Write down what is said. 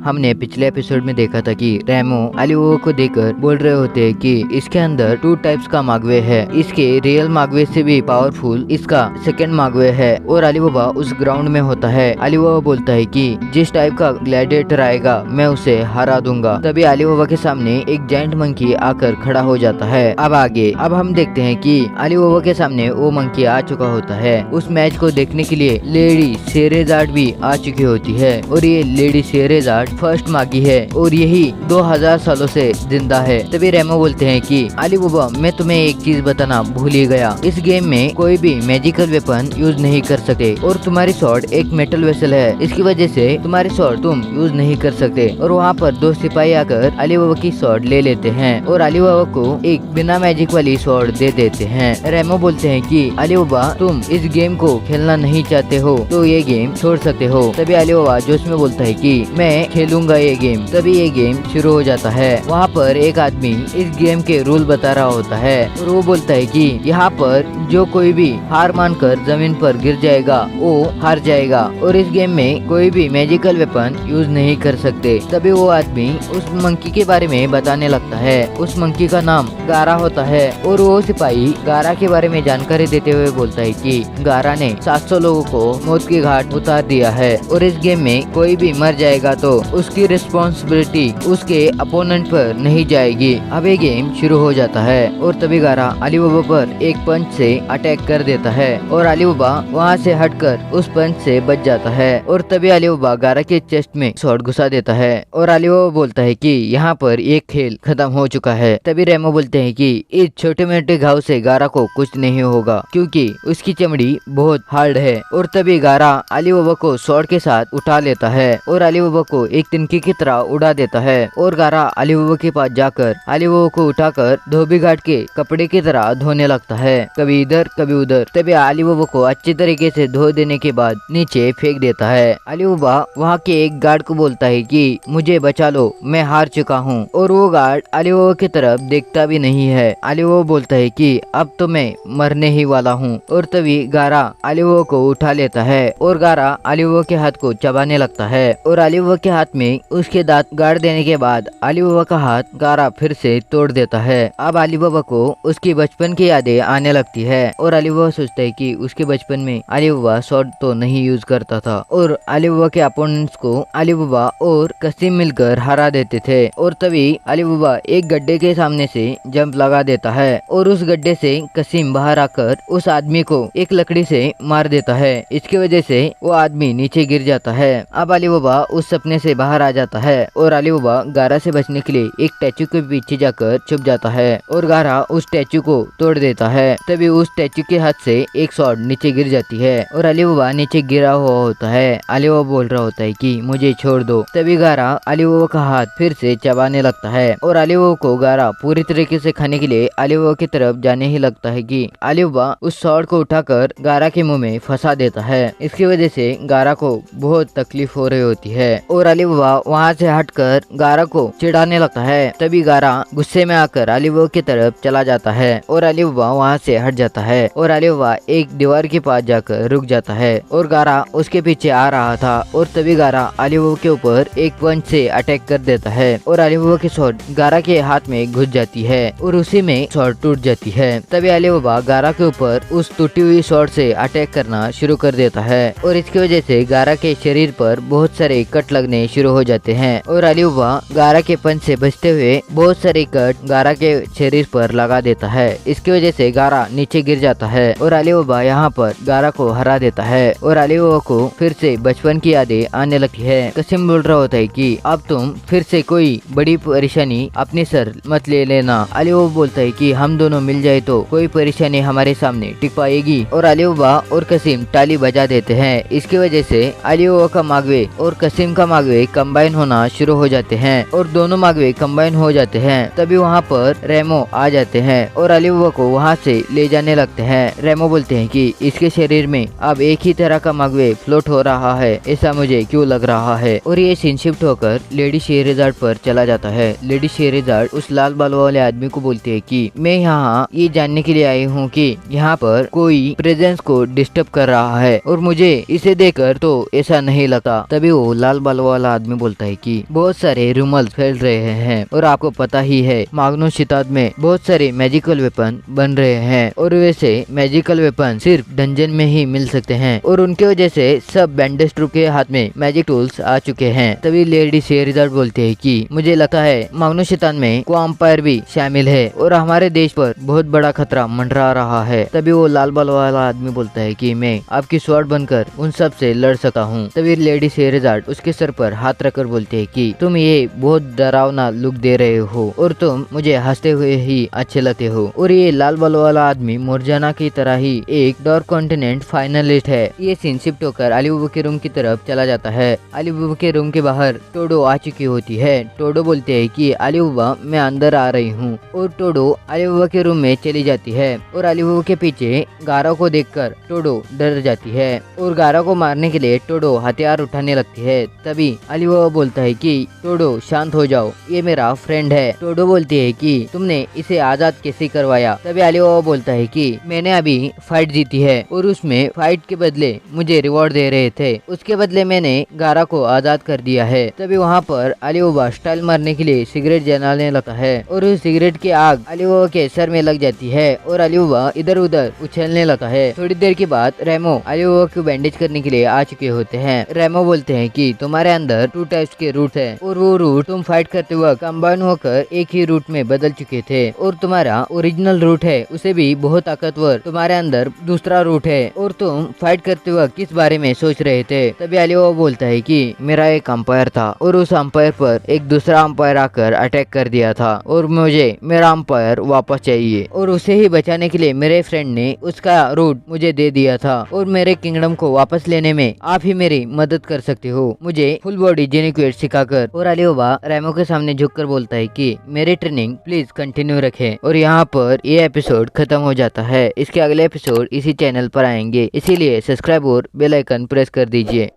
हमने पिछले एपिसोड में देखा था कि रेमो अली बाबा को देखकर बोल रहे होते हैं कि इसके अंदर 2 टाइप्स का मागवे है, इसके रियल मागवे से भी पावरफुल इसका सेकंड मागवे है। और अली बाबा उस ग्राउंड में होता है। अली बाबा बोलता है कि जिस टाइप का ग्लैडिएटर आएगा मैं उसे हरा दूंगा। तभी अली बाबा के सामने एक जायंट मंकी आकर खड़ा हो जाता है। अब हम देखते हैं कि अली बाबा के सामने वो मंकी आ चुका होता है। उस मैच को देखने के लिए लेडी शेरेजाड भी आ चुकी होती है और ये लेडी शेरेजाड फर्स्ट मागी है और यही 2000 सालों से जिंदा है। तभी रेमो बोलते हैं कि अली बाबा मैं तुम्हें एक चीज बताना भूल ही गया, इस गेम में कोई भी मैजिकल वेपन यूज नहीं कर सकते और तुम्हारी स्वॉर्ड एक मेटल वेसल है, इसकी वजह से तुम्हारी स्वॉर्ड तुम यूज नहीं कर सकते। और वहाँ पर 2 सिपाही आकर अली बाबा की स्वॉर्ड ले लेते हैं और अली बाबा को एक बिना मैजिक वाली स्वॉर्ड दे देते हैं। रेमो बोलते हैं कि अली बाबा तुम इस गेम को खेलना नहीं चाहते हो तो ये गेम छोड़ सकते हो। तभी अली बाबा जोश में बोलता है कि मैं खेलूंगा ये गेम। तभी ये गेम शुरू हो जाता है। वहाँ पर एक आदमी इस गेम के रूल बता रहा होता है और वो बोलता है कि यहाँ पर जो कोई भी हार मानकर जमीन पर गिर जाएगा वो हार जाएगा और इस गेम में कोई भी मैजिकल वेपन यूज नहीं कर सकते। तभी वो आदमी उस मंकी के बारे में बताने लगता है। उस मंकी का नाम गारा होता है और वो सिपाही गारा के बारे में जानकारी देते हुए बोलता है कि गारा ने 700 लोगों को मौत के घाट उतार दिया है और इस गेम में कोई भी मर जाएगा तो उसकी रिस्पॉन्सिबिलिटी उसके अपोनेंट पर नहीं जाएगी। अब ये गेम शुरू हो जाता है और तभी गारा अली बाबा पर एक पंच से अटैक कर देता है और अली बाबा वहाँ से हटकर उस पंच से बच जाता है और तभी अली बाबा गारा के चेस्ट में स्वॉर्ड घुसा देता है और अली बाबा बोलता है कि यहाँ पर एक खेल खत्म हो चुका है। तभी रेमो बोलते हैं कि इस छोटे मोटे घाव से गारा को कुछ नहीं होगा क्योंकि उसकी चमड़ी बहुत हार्ड है। और तभी गारा अली बाबा को स्वॉर्ड के साथ उठा लेता है और अली बाबा को एक तिनके की तरह उड़ा देता है और गारा अली बाबा के पास जाकर अली बाबा को उठाकर धोबी घाट के कपड़े की तरह धोने लगता है, कभी इधर कभी उधर। तभी अली बाबा को अच्छी तरीके से धो देने के बाद नीचे फेंक देता है। अली बाबा वहाँ के एक गार्ड को बोलता है कि मुझे बचा लो, मैं हार चुका हूँ और वो गार्ड अली बाबा की तरफ देखता भी नहीं है। अली बाबा बोलता है कि अब तो मैं मरने ही वाला हूँ और तभी गारा अली बाबा को उठा लेता है और गारा अली बाबा के हाथ को चबाने लगता है और अली बाबा के हाथ में उसके दांत गाड़ देने के बाद अली बाबा का हाथ गारा फिर से तोड़ देता है। अब अली बाबा को उसकी बचपन की यादें आने लगती है और अली बाबा सोचता है कि उसके बचपन में अली बाबा स्वॉर्ड तो नहीं यूज करता था और अली बाबा के अपोनेंट्स को अली बाबा और कसीम मिलकर हरा देते थे। और तभी अली बाबा एक गड्ढे के सामने से जंप लगा देता है और उस गड्ढे से कसीम बाहर आकर उस आदमी को एक लकड़ी से मार देता है। इसकी वजह से वो आदमी नीचे गिर जाता है। अब अली बाबा उस सपने से बाहर आ जाता है और अली बाबा गारा से बचने के लिए एक स्टैचू के पीछे जाकर छुप जाता है और गारा उस स्टैचू को तोड़ देता है। तभी उस स्टैचू के हाथ से एक स्वॉर्ड नीचे गिर जाती है और अली बाबा नीचे गिरा हुआ होता है। अली बाबा बोल रहा होता है कि मुझे छोड़ दो। तभी गारा अली बाबा का हाथ फिर से चबाने लगता है और अली बाबा को गारा पूरी तरीके से खाने के लिए अली बाबा की तरफ जाने ही लगता है कि अली बाबा उस स्वॉर्ड को उठाकर गारा के मुंह में फंसा देता है। इसकी वजह से गारा को बहुत तकलीफ हो रही होती है और अली बाबा वहाँ से हटकर गारा को चिढ़ाने लगता है। तभी गारा गुस्से में आकर अली बाबा की तरफ चला जाता है और अली बाबा वहाँ से हट जाता है और अली बाबा एक दीवार के पास जाकर रुक जाता है और गारा उसके पीछे आ रहा था और तभी गारा अली बाबा के ऊपर एक पंच से अटैक कर देता है और अली बाबा की स्वॉर्ड गारा के हाथ में घुस जाती है और उसी में स्वॉर्ड टूट जाती है। तभी अली बाबा गारा के ऊपर उस टूटी हुई स्वॉर्ड से अटैक करना शुरू कर देता है और इसकी वजह से गारा के शरीर पर बहुत सारे कट लगने शुरू हो जाते हैं और अली बाबा गारा के पंच से बचते हुए बहुत सारे कट गारा के शरीर पर लगा देता है। इसकी वजह से गारा नीचे गिर जाता है और अली बाबा यहाँ पर गारा को हरा देता है और अली बाबा को फिर से बचपन की यादें आने लगती है। कसीम बोल रहा होता है कि अब तुम फिर से कोई बड़ी परेशानी अपने सर मत ले लेना। अली बाबा बोलता है कि हम दोनों मिल जाए तो कोई परेशानी हमारे सामने टिक पाएगी और अली बाबा और कसीम ताली बजा देते हैं। इसकी वजह से अली बाबा का मागवे और कसीम का मागवे कंबाइन होना शुरू हो जाते हैं और दोनों मागवे कंबाइन हो जाते हैं। तभी वहाँ पर रेमो आ जाते हैं और अली बाबा को वहाँ से ले जाने लगते हैं। रेमो बोलते हैं कि इसके शरीर में अब एक ही तरह का मागवे फ्लोट हो रहा है, ऐसा मुझे क्यों लग रहा है। और ये सीन शिफ्ट होकर लेडी शेरेजाड पर चला जाता है। लेडी शेरेजाड उस लाल बालों वाले आदमी को बोलती है कि मैं यहाँ ये जानने के लिए आई हूँ कि यहाँ पर कोई प्रेजेंस को डिस्टर्ब कर रहा है और मुझे इसे देखकर तो ऐसा नहीं लगता। तभी वो लाल बालों वाला वाला आदमी बोलता है कि बहुत सारे रूमर्स फैल रहे हैं और आपको पता ही है माग्नुस शिताद में बहुत सारे मैजिकल वेपन बन रहे हैं और वैसे मैजिकल वेपन सिर्फ डंजन में ही मिल सकते हैं और उनके वजह से सब बैंडेज ट्रूप के हाथ में मैजिक टूल्स आ चुके हैं। तभी लेडी शेहरजाद बोलते हैं कि मुझे लगता है माग्नुस शिताद में क्वाम्पायर भी शामिल है और हमारे देश पर बहुत बड़ा खतरा मंडरा रहा है। तभी वो लाल बाल वाला आदमी बोलता है कि मैं आपकी स्वॉर्ड बनकर उन सब से लड़ सकता हूँ। तभी लेडी शेहरजाद उसके सर पर हाथ रखकर बोलते है कि तुम ये बहुत डरावना लुक दे रहे हो और तुम मुझे हंसते हुए ही अच्छे लगते हो। और ये लाल बाल वाला आदमी मोरजाना की तरह ही एक डार्क कॉन्टिनेंट फाइनलिस्ट है। ये सीन शिफ्ट होकर अली बाबा के रूम की तरफ चला जाता है। अली बाबा के रूम के बाहर टोडो आ चुकी होती है। टोडो बोलते है कि अली बाबा मैं अंदर आ रही हूँ और टोडो अली बाबा के रूम में चली जाती है और अली बाबा के पीछे गारा को देखकर टोडो डर जाती है और गारा को मारने के लिए टोडो हथियार उठाने लगती है। तभी अली बाबा बोलता है कि टोडो शांत हो जाओ, ये मेरा फ्रेंड है। टोडो बोलती है कि तुमने इसे आजाद कैसे करवाया। तभी अली बाबा बोलता है कि मैंने अभी फाइट जीती है और उसमें फाइट के बदले मुझे रिवॉर्ड दे रहे थे, उसके बदले मैंने गारा को आजाद कर दिया है। तभी वहाँ पर अली बाबा स्टाइल मारने के लिए सिगरेट जलाने लगता है और उस सिगरेट की आग अली बाबा के सर में लग जाती है और अली बाबा इधर उधर उछलने लगता है। थोड़ी देर के बाद रेमो अली बाबा को बैंडेज करने के लिए आ चुके होते हैं। रेमो बोलते हैं कि तुम्हारे अंदर 2 टाइप्स के रूट है और वो रूट तुम फाइट करते वक्त कंबाइन होकर एक ही रूट में बदल चुके थे और तुम्हारा ओरिजिनल रूट है उसे भी बहुत ताकतवर तुम्हारे अंदर दूसरा रूट है और तुम फाइट करते वक्त किस बारे में सोच रहे थे। तभी अली बाबा बोलता है कि मेरा एक अंपायर था और उस अंपायर पर एक दूसरा अंपायर आकर अटैक कर दिया था और मुझे मेरा अंपायर वापस चाहिए और उसे ही बचाने के लिए मेरे फ्रेंड ने उसका रूट मुझे दे दिया था और मेरे किंगडम को वापस लेने में आप ही मेरी मदद कर सकते हो, मुझे फुल बॉडी जेनिक्वेट सिखाकर। और अली बाबा रेमो के सामने झुककर बोलता है कि मेरी ट्रेनिंग प्लीज कंटिन्यू रखें। और यहाँ पर ये एपिसोड खत्म हो जाता है। इसके अगले एपिसोड इसी चैनल पर आएंगे, इसीलिए सब्सक्राइब और बेल आइकन प्रेस कर दीजिए।